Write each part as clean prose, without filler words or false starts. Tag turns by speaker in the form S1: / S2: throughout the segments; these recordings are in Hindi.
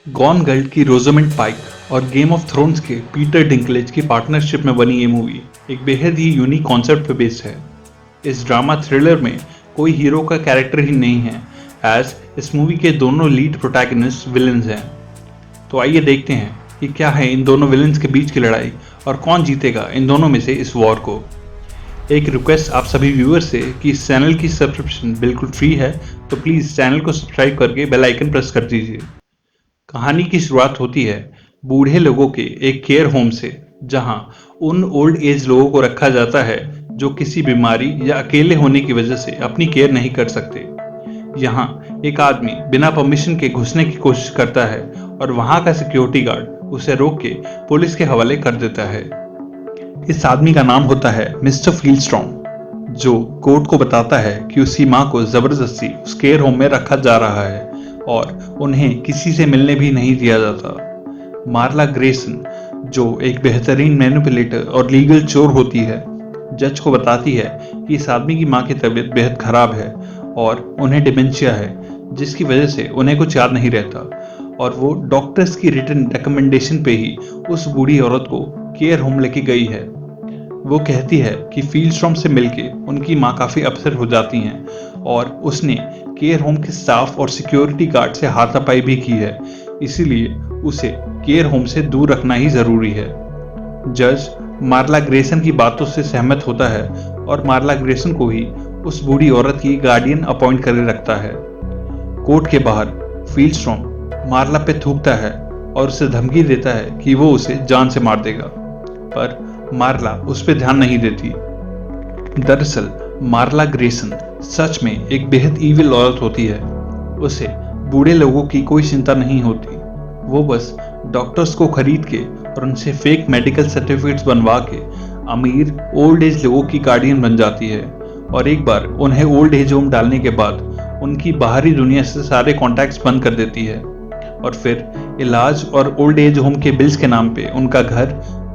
S1: गॉन गर्ल की रोजामेंड पाइक और गेम ऑफ थ्रोन्स के पीटर डिंकलेज की पार्टनरशिप में बनी ये मूवी एक बेहद ही यूनिक कॉन्सेप्ट पर बेस्ड है। इस ड्रामा थ्रिलर में कोई हीरो का कैरेक्टर ही नहीं है, एज इस मूवी के दोनों लीड प्रोटैगनिस्ट विलेंस हैं। तो आइए देखते हैं कि क्या है इन दोनों विलेंस के बीच की लड़ाई और कौन जीतेगा इन दोनों में से इस वॉर को। एक रिक्वेस्ट आप सभी व्यूअर्स से कि इस चैनल की सब्सक्रिप्शन बिल्कुल फ्री है, तो प्लीज़ चैनल को सब्सक्राइब करके बेल आइकन प्रेस कर दीजिए। कहानी की शुरुआत होती है बूढ़े लोगों के एक केयर होम से, जहां उन ओल्ड एज लोगों को रखा जाता है जो किसी बीमारी या अकेले होने की वजह से अपनी केयर नहीं कर सकते। यहाँ एक आदमी बिना परमिशन के घुसने की कोशिश करता है और वहां का सिक्योरिटी गार्ड उसे रोक के पुलिस के हवाले कर देता है। इस आदमी का नाम होता है मिस्टर फील्डस्ट्रॉम, जो कोर्ट को बताता है कि उसकी माँ को जबरदस्ती उस केयर होम में रखा जा रहा है और उन्हें किसी से मिलने भी नहीं दिया जाता। मार्ला ग्रेसन, जो एक बेहतरीन मैनिपुलेटर और लीगल चोर होती है, जज को बताती है कि इस आदमी की माँ की तबीयत बेहद खराब है और उन्हें डिमेंशिया है, जिसकी वजह से उन्हें कुछ याद नहीं रहता, और वो डॉक्टर्स की रिटन रिकमेंडेशन पे ही उस बूढ़ी औरत को केयर होम लेके गई है। वो कहती है कि फील्डस्ट्रॉम से मिलके उनकी माँ काफ़ी अपसेट हो जाती हैं और उसने केयर होम के स्टाफ और सिक्योरिटी गार्ड से हाथापाई भी की है, इसीलिए उसे केयर होम से दूर रखना ही ज़रूरी है। जज मार्ला ग्रेसन की बातों से सहमत होता है और मार्ला ग्रेसन को ही उस बूढ़ी औरत की गार्डियन अपॉइंट कर रखता है। कोर्ट के बाहर फील्डस्ट्रॉम मार्ला पे थूकता है और उसे धमकी देता है कि वो उसे जान से मार देगा, पर मार्ला उस पर ध्यान नहीं देती। दरअसल मार्ला ग्रेसन सच में एक बेहद ईविल औरत होती है। उसे बूढ़े लोगों की कोई चिंता नहीं होती। वो बस डॉक्टर्स को खरीद के और उनसे फेक मेडिकल सर्टिफिकेट्स बनवा के अमीर ओल्ड एज लोगों की गार्डियन बन जाती है, और एक बार उन्हें ओल्ड एज होम डालने के बाद उनकी बाहरी दुनिया से सारे कॉन्टैक्ट्स बंद कर देती है, और फिर इलाज और ओल्ड एज होम के बिल्स के नाम पे उनका घर,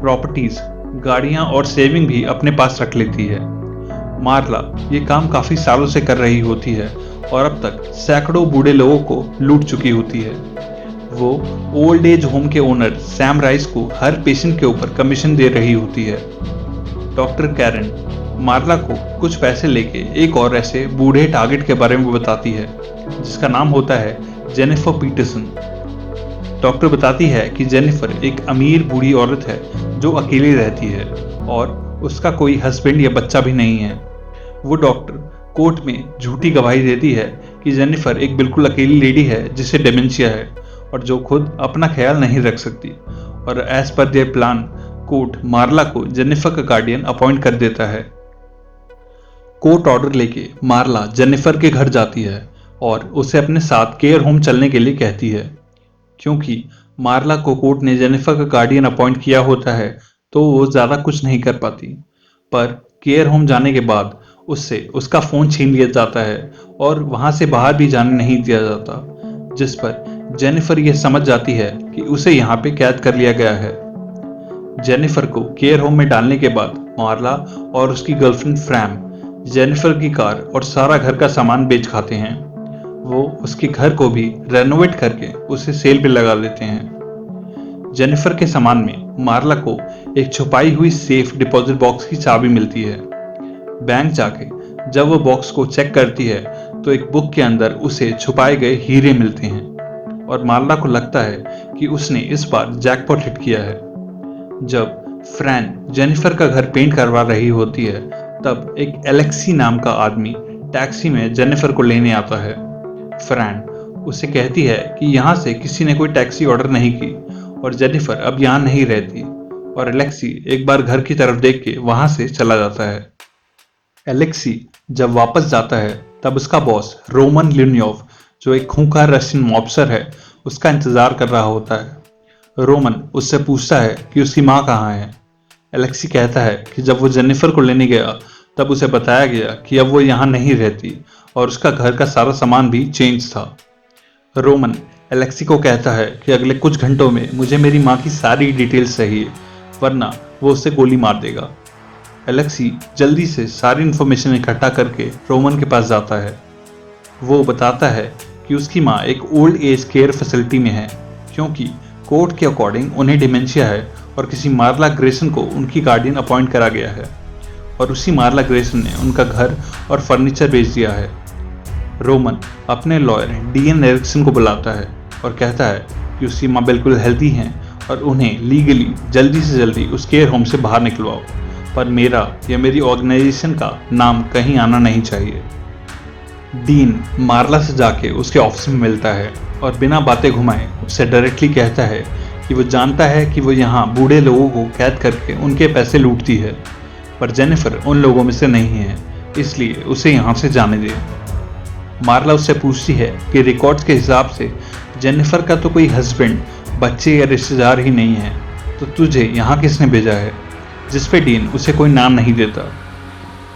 S1: प्रॉपर्टीज, गाड़ियां और सेविंग भी अपने पास रख लेती है। मार्ला ये काम काफी सालों से कर रही होती है और अब तक सैकड़ों बूढ़े लोगों को लूट चुकी होती है। वो ओल्ड एज होम के ओनर सैम राइस को हर पेशेंट के ऊपर कमीशन दे रही होती है। डॉक्टर कैरन मार्ला को कुछ पैसे लेके एक और ऐसे बूढ़े टारगेट के बारे में बताती है, जिसका नाम होता है जेनिफर पीटरसन। डॉक्टर बताती है कि जेनिफर एक अमीर बूढ़ी औरत है जो अकेली रहती है और उसका कोई हस्बैंड या बच्चा भी नहीं है। वो डॉक्टर कोर्ट में झूठी गवाही देती है कि जेनिफर एक बिल्कुल अकेली लेडी है जिसे डिमेंशिया है और जो खुद अपना ख्याल नहीं रख सकती, और as per their plan court Marla को जेनिफर का गार्डियन अपॉइंट कर देता है। कोर्ट ऑर्डर लेके मार्ला जेनिफर के घर जाती है और उसे अपने साथ केयर होम चलने के लिए कहती है। क्योंकि मार्ला को कोर्ट ने जेनिफर का गार्डियन अपॉइंट किया होता है, तो वो ज़्यादा कुछ नहीं कर पाती, पर केयर होम जाने के बाद उससे उसका फ़ोन छीन लिया जाता है और वहाँ से बाहर भी जाने नहीं दिया जाता, जिस पर जेनिफर यह समझ जाती है कि उसे यहाँ पे कैद कर लिया गया है। जेनिफर को केयर होम में डालने के बाद मार्ला और उसकी गर्लफ्रेंड फ्रैम जेनिफर की कार और सारा घर का सामान बेच खाते हैं। वो उसके घर को भी रेनोवेट करके उसे सेल पे लगा देते हैं। जेनिफर के सामान में मार्ला को एक छुपाई हुई सेफ डिपॉजिट बॉक्स की चाबी मिलती है। बैंक जाके जब वो बॉक्स को चेक करती है तो एक बुक के अंदर उसे छुपाए गए हीरे मिलते हैं, और मार्ला को लगता है कि उसने इस बार जैकपॉट हिट किया है। जब फ्रैन जेनिफर का घर पेंट करवा रही होती है, तब एक एलेक्सी नाम का आदमी टैक्सी में जेनिफर को लेने आता है। फ्रैन उसे कहती है कि यहाँ से किसी ने कोई टैक्सी ऑर्डर नहीं की और जेनिफर अब यहाँ नहीं रहती, और एलेक्सी एक बार घर की तरफ देख के वहां से चला जाता है। एलेक्सी जब वापस जाता है तब उसका बॉस रोमन ल्यूनियोव, जो एक खूंखार रशियन मॉब्सर है, उसका इंतजार कर रहा होता है। रोमन उससे पूछता है कि उसकी माँ कहाँ है। एलेक्सी कहता है कि जब वो जेनिफर को लेने गया तब उसे बताया गया कि अब वो यहाँ नहीं रहती और उसका घर का सारा सामान भी चेंज था। रोमन एलेक्सी को कहता है कि अगले कुछ घंटों में मुझे मेरी माँ की सारी डिटेल्स चाहिए, वरना वो उससे गोली मार देगा। एलेक्सी जल्दी से सारी इन्फॉर्मेशन इकट्ठा करके रोमन के पास जाता है। वो बताता है कि उसकी माँ एक ओल्ड एज केयर फैसिलिटी में है, क्योंकि कोर्ट के अकॉर्डिंग उन्हें डिमेंशिया है और किसी मार्ला ग्रेसन को उनकी गार्डियन अपॉइंट करा गया है और उसी मार्ला ग्रेसन ने उनका घर और फर्नीचर बेच दिया है। रोमन अपने लॉयर डीएन एरिक्सन को बुलाता है और कहता है कि उसकी माँ बिल्कुल हेल्दी हैं और उन्हें लीगली जल्दी से जल्दी उस केयर होम से बाहर निकलवाओ, पर मेरा या मेरी ऑर्गेनाइजेशन का नाम कहीं आना नहीं चाहिए। डीन मार्ला से जाके उसके ऑफिस में मिलता है और बिना बातें घुमाए उससे डायरेक्टली कहता है कि वो जानता है कि वो यहाँ बूढ़े लोगों को कैद करके उनके पैसे लूटती है, पर जेनिफर उन लोगों में से नहीं है, इसलिए उसे यहाँ से जाने दे। मार्ला उससे पूछती है कि रिकॉर्ड्स के हिसाब से जेनिफर का तो कोई हस्बैंड, बच्चे या रिश्तेदार ही नहीं है, तो तुझे यहाँ किसने भेजा है? जिस पे डीन उसे कोई नाम नहीं देता।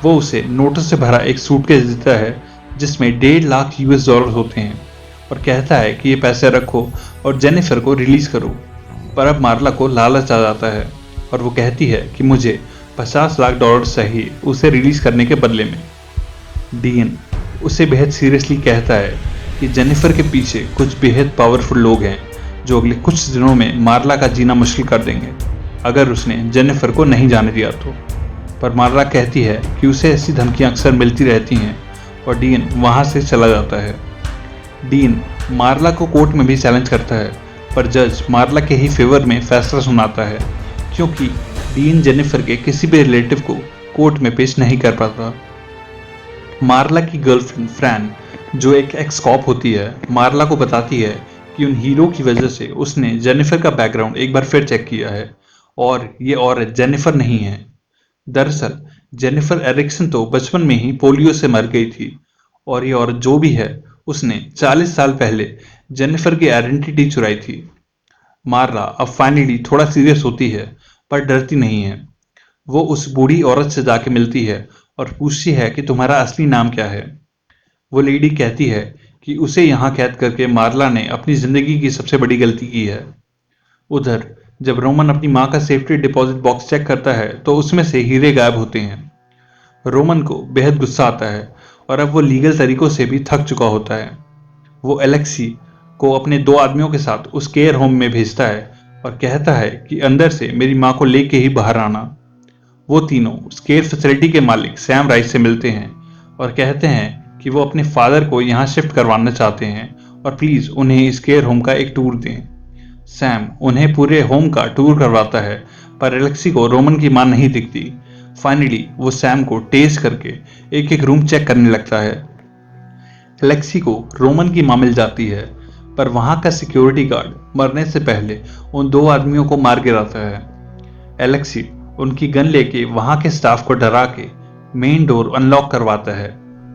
S1: वो उसे नोटिस से भरा एक सूटकेस देता है जिसमें 1.5 लाख US$ होते हैं और कहता है कि ये पैसे रखो और जेनिफर को रिलीज करो। पर अब मार्ला को लालच आ जाता है और वो कहती है कि मुझे $50 लाख चाहिए उसे रिलीज करने के बदले में। डीन उसे बेहद सीरियसली कहता है कि जेनिफर के पीछे कुछ बेहद पावरफुल लोग हैं जो अगले कुछ दिनों में मार्ला का जीना मुश्किल कर देंगे अगर उसने जेनिफर को नहीं जाने दिया तो। पर मार्ला कहती है कि उसे ऐसी धमकियां अक्सर मिलती रहती हैं और डीन वहां से चला जाता है। डीन मार्ला को कोर्ट में भी चैलेंज करता है, पर जज मार्ला के ही फेवर में फैसला सुनाता है क्योंकि डीन जेनिफर के किसी भी रिलेटिव को कोर्ट में पेश नहीं कर पाता। मार्ला की गर्लफ्रेंड फ्रैन, जो एक एक्स कॉप होती है, मार्ला को बताती है कि उन हीरो की वजह से उसने जेनिफर का बैकग्राउंड एक बार फिर चेक किया है और ये औरत जेनिफर नहीं है। दरअसल जेनिफर एरिक्सन तो बचपन में ही पोलियो से मर गई थी और ये औरत जो भी है उसने 40 साल पहले जेनिफर की आइडेंटिटी चुराई थी। मार्ला अब फाइनली थोड़ा सीरियस होती है पर डरती नहीं है। वो उस बूढ़ी औरत से जाके मिलती है और पूछती है कि तुम्हारा असली नाम क्या है। वो लेडी कहती है कि उसे यहाँ कैद करके मार्ला ने अपनी जिंदगी की सबसे बड़ी गलती की है। उधर जब रोमन अपनी माँ का सेफ्टी डिपॉजिट बॉक्स चेक करता है तो उसमें से हीरे गायब होते हैं। रोमन को बेहद गुस्सा आता है और अब वो लीगल तरीकों से भी थक चुका होता है। वो एलेक्सी को अपने 2 आदमियों के साथ उस केयर होम में भेजता है और कहता है कि अंदर से मेरी माँ को लेके ही बाहर आना। वो तीनों उस केयर फैसिलिटी के मालिक सैम राइस से मिलते हैं और कहते हैं कि वो अपने फादर को यहाँ शिफ्ट करवाना चाहते हैं और प्लीज उन्हें इस केयर होम का एक टूर दें। सैम उन्हें पूरे होम का टूर करवाता है, पर एलेक्सी को रोमन की मां नहीं दिखती। फाइनली वो सैम को टेस्ट करके एक एक रूम चेक करने लगता है। एलेक्सी को रोमन की मां मिल जाती है, पर वहां का सिक्योरिटी गार्ड मरने से पहले उन 2 आदमियों को मार गिराता है। एलेक्सी उनकी गन लेके वहां के स्टाफ को डरा के मेन डोर अनलॉक करवाता है,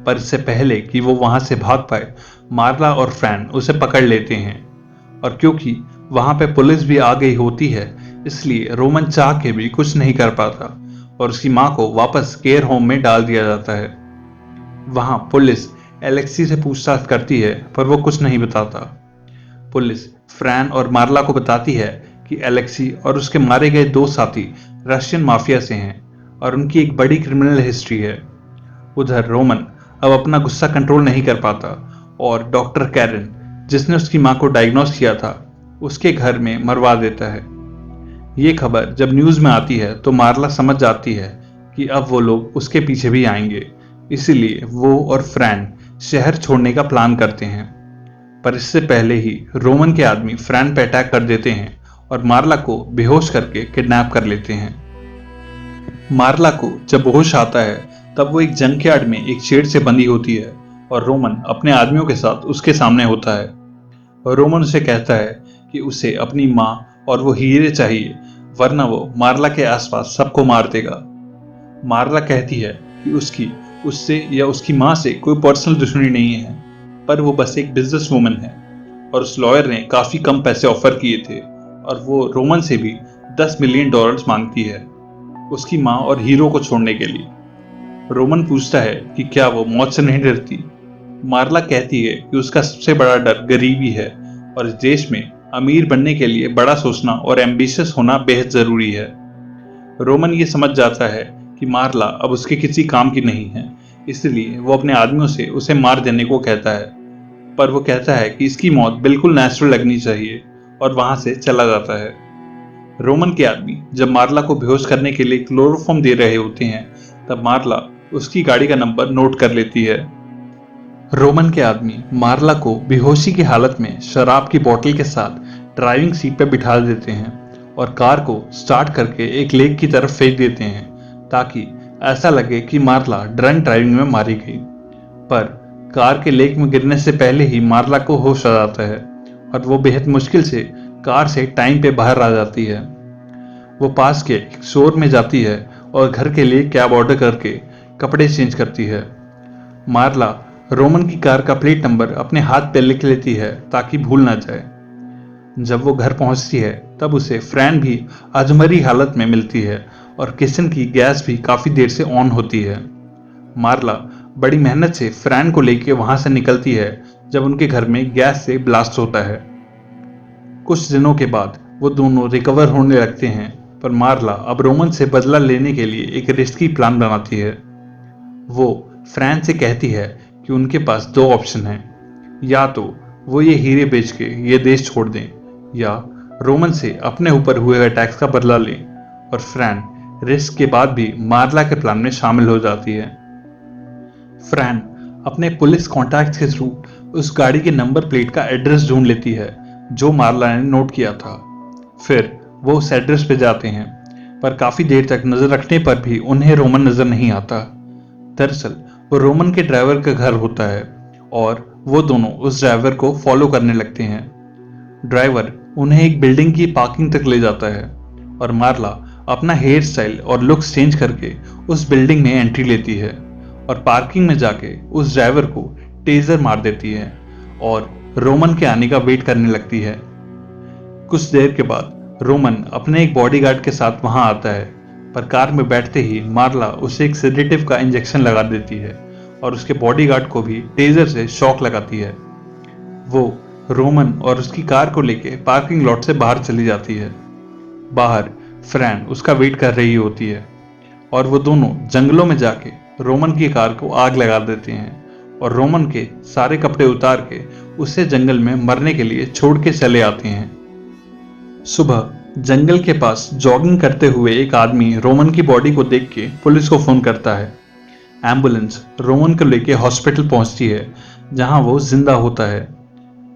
S1: पर इससे पहले कि वो वहां से भाग पाए मार्ला और फ्रैन उसे पकड़ लेते हैं। और क्योंकि वहां पे पुलिस भी आ गई होती है इसलिए रोमन चाह के भी कुछ नहीं कर पाता और उसकी मां को वापस केयर होम में डाल दिया जाता है। वहां पुलिस एलेक्सी से पूछताछ करती है पर वो कुछ नहीं बताता। पुलिस फ्रैन और मार्ला को बताती है कि एलेक्सी और उसके मारे गए 2 साथी रशियन माफिया से हैं और उनकी एक बड़ी क्रिमिनल हिस्ट्री है। उधर रोमन अब अपना गुस्सा कंट्रोल नहीं कर पाता और डॉक्टर कैरन, जिसने उसकी मां को डायग्नोस किया था, उसके घर में मरवा देता है। ये खबर जब न्यूज में आती है तो मार्ला समझ जाती है कि अब वो लोग उसके पीछे भी आएंगे, इसीलिए वो और फ्रैन शहर छोड़ने का प्लान करते हैं। पर इससे पहले ही रोमन के आदमी फ्रैन पे अटैक कर देते हैं और मार्ला को बेहोश करके किडनैप कर लेते हैं। मार्ला को जब होश आता है तब वो एक जंकयार्ड में एक शेड से बंधी होती है और रोमन अपने आदमियों के साथ उसके सामने होता है। और रोमन उसे कहता है कि उसे अपनी माँ और वो हीरे चाहिए, वरना वो मार्ला के आसपास सबको मार देगा। मार्ला कहती है कि उससे या उसकी माँ से कोई पर्सनल दुश्मनी नहीं है, पर वो बस एक बिजनेस वूमन है और उस लॉयर ने काफी कम पैसे ऑफर किए थे और वो रोमन से भी $10 मिलियन मांगती है उसकी माँ और हीरो को छोड़ने के लिए। रोमन पूछता है कि क्या वो मौत से नहीं डरती। मार्ला कहती है कि उसका सबसे बड़ा डर गरीबी है और इस देश में अमीर बनने के लिए बड़ा सोचना और एम्बिशियस होना बेहद जरूरी है। रोमन ये समझ जाता है कि मार्ला अब उसके किसी काम की नहीं है, इसलिए वो अपने आदमियों से उसे मार देने को कहता है, पर वो कहता है कि इसकी मौत बिल्कुल नेचुरल लगनी चाहिए और वहां से चला जाता है। रोमन के आदमी जब मार्ला को बेहोश करने के लिए क्लोरोफॉर्म दे रहे होते हैं, तब मार्ला उसकी गाड़ी का नंबर नोट कर लेती है। रोमन के आदमी मार्ला को बेहोशी की हालत में शराब की बोतल के साथ ड्राइविंग सीट पर बिठा देते हैं और कार को स्टार्ट करके एक लेक की तरफ फेंक देते हैं, ताकि ऐसा लगे कि मार्ला ड्रंक ड्राइविंग में मारी गई। पर कार के लेक में गिरने से पहले ही मार्ला को होश आ जाता है और वो बेहद मुश्किल से कार से टाइम पे बाहर आ जाती है। वो पास के एक स्टोर में जाती है और घर के लिए कैब ऑर्डर करके कपड़े चेंज करती है। मार्ला रोमन की कार का प्लेट नंबर अपने हाथ पे लिख लेती है ताकि भूल ना जाए। जब वो घर पहुंचती है तब उसे फ्रैन भी अधमरी हालत में मिलती है और किचन की गैस भी काफी देर से ऑन होती है। मार्ला बड़ी मेहनत से फ्रैन को लेके वहां से निकलती है जब उनके घर में गैस से ब्लास्ट होता है। कुछ दिनों के बाद वो दोनों रिकवर होने लगते हैं, पर मार्ला अब रोमन से बदला लेने के लिए एक रिस्की प्लान बनाती है। वो फ्रैन से कहती है कि उनके पास दो ऑप्शन हैं, या तो वो ये हीरे बेच के ये देश छोड़ दें या रोमन से अपने ऊपर हुए अटैक्स का बदला लें। और फ्रैन रिस्क के बाद भी मार्ला के प्लान में शामिल हो जाती है। फ्रैन अपने पुलिस कॉन्टैक्ट के थ्रू उस गाड़ी के नंबर प्लेट का एड्रेस ढूंढ लेती है जो मार्ला ने नोट किया था। फिर वो उस एड्रेस पे जाते हैं, पर काफी देर तक नजर रखने पर भी उन्हें रोमन नजर नहीं आता। दरअसल वो रोमन के ड्राइवर का घर होता है और वो दोनों उस ड्राइवर को फॉलो करने लगते हैं। ड्राइवर उन्हें एक बिल्डिंग की पार्किंग तक ले जाता है और मार्ला अपना हेयर स्टाइल और लुक्स चेंज करके उस बिल्डिंग में एंट्री लेती है और पार्किंग में जाके उस ड्राइवर को टेजर मार देती है और रोमन के आने का वेट करने लगती है। कुछ देर के बाद रोमन अपने एक बॉडीगार्ड के साथ वहां आता है, पर कार में बैठते ही मार्ला उसे एक सेडेटिव का इंजेक्शन लगा देती है और उसके बॉडीगार्ड को भी टेजर से शॉक लगाती है। वो रोमन और उसकी कार को लेके पार्किंग लॉट से बाहर चली जाती है। बाहर फ्रैन उसका वेट कर रही होती है और वो दोनों जंगलों में जाके रोमन की कार को आग लगा देते हैं और रोमन के सारे कपड़े उतार के उसे जंगल में मरने के लिए छोड़ के चले आते हैं। सुबह जंगल के पास जॉगिंग करते हुए एक आदमी रोमन की बॉडी को देख के पुलिस को फोन करता है। एम्बुलेंस रोमन को लेके हॉस्पिटल पहुंचती है जहां वो जिंदा होता है।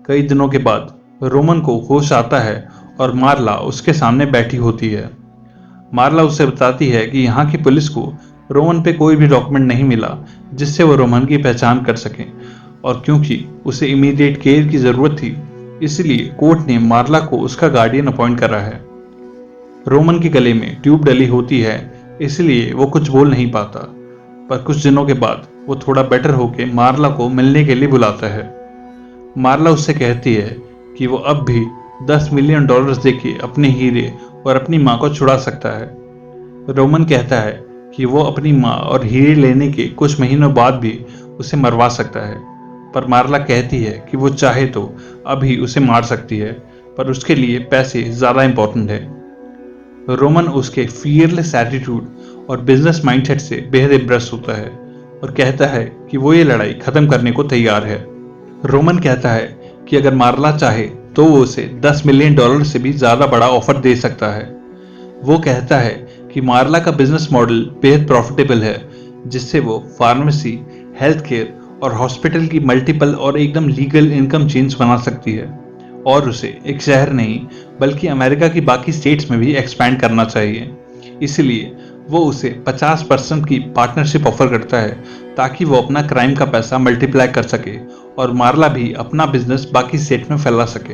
S1: कई दिनों के बाद रोमन को होश आता है और मार्ला उसके सामने बैठी होती है। मार्ला उसे बताती है कि यहाँ की पुलिस को रोमन पे कोई भी डॉक्यूमेंट नहीं मिला जिससे वो रोमन की पहचान कर सके, और क्योंकि उसे इमीडिएट केयर की जरूरत थी इसलिए कोर्ट ने मार्ला को उसका गार्डियन अपॉइंट करा है। रोमन के गले में ट्यूब डली होती है इसलिए वो कुछ बोल नहीं पाता, पर कुछ दिनों के बाद वो थोड़ा बेटर होके मार्ला को मिलने के लिए बुलाता है। मार्ला उससे कहती है कि वो अब भी $10 मिलियन देके अपने हीरे और अपनी माँ को छुड़ा सकता है। रोमन कहता है कि वो अपनी माँ और हीरे लेने के कुछ महीनों बाद भी उसे मरवा सकता है, पर मार्ला कहती है कि वो चाहे तो अभी उसे मार सकती है, पर उसके लिए पैसे ज़्यादा इंपॉर्टेंट है। रोमन उसके फियरलेस एटीट्यूड और बिजनेस माइंडसेट से बेहद इम्प्रेस होता है और कहता है कि वो ये लड़ाई ख़त्म करने को तैयार है। रोमन कहता है कि अगर मार्ला चाहे तो वो उसे $10 मिलियन से भी ज़्यादा बड़ा ऑफर दे सकता है। वो कहता है कि मार्ला का बिजनेस मॉडल बेहद प्रॉफिटेबल है, जिससे वो फार्मेसी, हेल्थ केयर और हॉस्पिटल की मल्टीपल और एकदम लीगल इनकम चेन्स बना सकती है, और उसे एक शहर नहीं बल्कि अमेरिका की बाकी स्टेट्स में भी एक्सपैंड करना चाहिए। इसलिए वो उसे 50% की पार्टनरशिप ऑफर करता है ताकि वो अपना क्राइम का पैसा मल्टीप्लाई कर सके और मार्ला भी अपना बिजनेस बाकी स्टेट में फैला सके।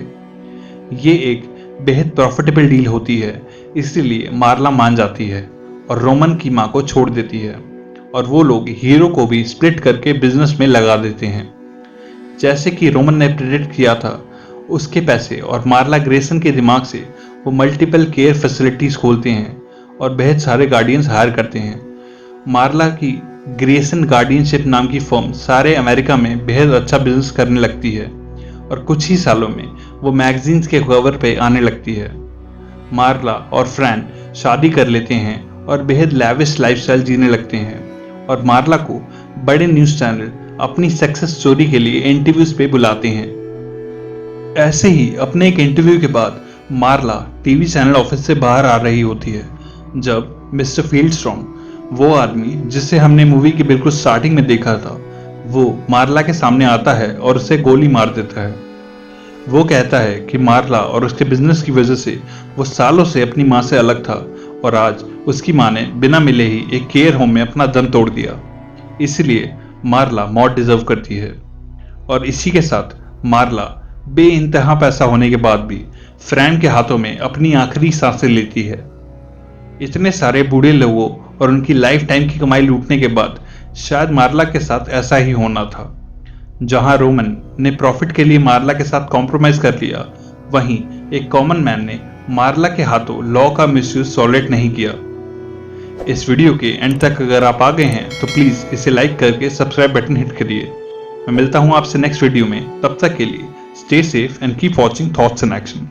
S1: ये एक बेहद प्रॉफिटेबल डील होती है, इसीलिए मार्ला मान जाती है और रोमन की माँ को छोड़ देती है और वो लोग हीरो को भी स्प्लिट करके बिजनेस में लगा देते हैं। जैसे कि रोमन ने प्रेडिक्ट किया था, उसके पैसे और मार्ला ग्रेसन के दिमाग से वो मल्टीपल केयर फैसिलिटीज खोलते हैं और बेहद सारे गार्डियंस हायर करते हैं। मार्ला की ग्रेसन गार्डियनशिप नाम की फर्म सारे अमेरिका में बेहद अच्छा बिजनेस करने लगती है और कुछ ही सालों में वो मैगजीन्स के कवर पे आने लगती है। मार्ला और फ्रैन शादी कर लेते हैं और बेहद लैविश लाइफस्टाइल जीने लगते हैं और मार्ला को बड़े न्यूज़ चैनल अपनी सक्सेस स्टोरी के लिए इंटरव्यूज पे बुलाते हैं। ऐसे ही अपने एक इंटरव्यू के बाद मार्ला टीवी चैनल ऑफिस से बाहर आ रही होती है जब मिस्टर फील्डस्ट्रॉम, वो आदमी जिसे हमने मूवी की बिल्कुल स्टार्टिंग में देखा था, वो मार्ला के सामने आता है और उसे गोली मार देता है। वो कहता है कि मार्ला और उसके बिजनेस की वजह से वो सालों से अपनी माँ से अलग था और आज उसकी माँ ने बिना मिले ही एक केयर होम में अपना दम तोड़ दिया। इसलिए मार्ला मौत डिजर्व करती है। और इसी के साथ मार्ला बेइंतहा पैसा होने के बाद भी फ्रैंक के हाथों में अपनी आखिरी सांसें लेती है। इतने सारे बूढ़े लोगों और उनकी लाइफ टाइम की कमाई लूटने के बाद शायद मार्ला के साथ ऐसा ही होना था। जहां रोमन ने प्रॉफिट के लिए मार्ला के साथ कॉम्प्रोमाइज कर लिया, वहीं एक कॉमन मैन ने मार्ला के हाथों लॉ का मिसयूज टॉलरेट नहीं किया। इस वीडियो के एंड तक अगर आप आ गए हैं तो प्लीज इसे लाइक करके सब्सक्राइब बटन हिट करिए। मैं मिलता हूं आपसे नेक्स्ट वीडियो में, तब तक के लिए stay safe and keep watching thoughts in action.